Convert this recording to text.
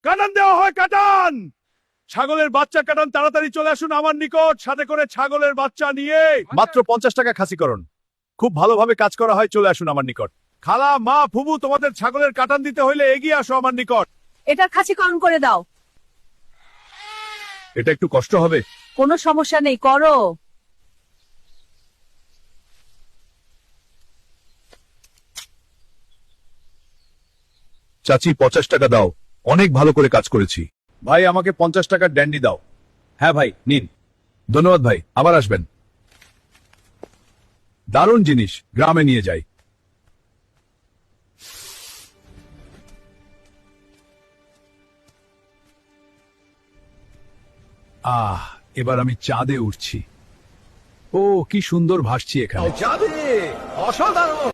কাটান দেওয়া হয়, কাটান। ছাগলের বাচ্চা কাটান, তাড়াতাড়ি চলে আসুন আমার নিকট, সাথে করে ছাগলের বাচ্চা নিয়ে। মাত্র 50 টাকা খাসিকরণ, খুব ভালোভাবে কাজ করা হয়, চলে আসুন আমার নিকট। খালা, মা, ফুবু, তোমাদের ছাগলের কাটান দিতে হইলে এগিয়ে আসো আমার নিকট। এটা খাসিকরণ করে দাও। এটা একটু কষ্ট হবে। কোনো সমস্যা নেই, করো। চাচি 50 টাকা দাও, অনেক ভালো করে কাজ করেছি। ভাই আমাকে 50 টাকার ড্যান্ডি দাও। হ্যাঁ ভাই, নিন। ধন্যবাদ ভাই, আবার আসবেন। দারুণ জিনিস, গ্রামে নিয়ে যাই। এবার আমি চাঁদে উঠছি। ও কি সুন্দর ভাসছি এখানে। চাঁদে অসাধারণ।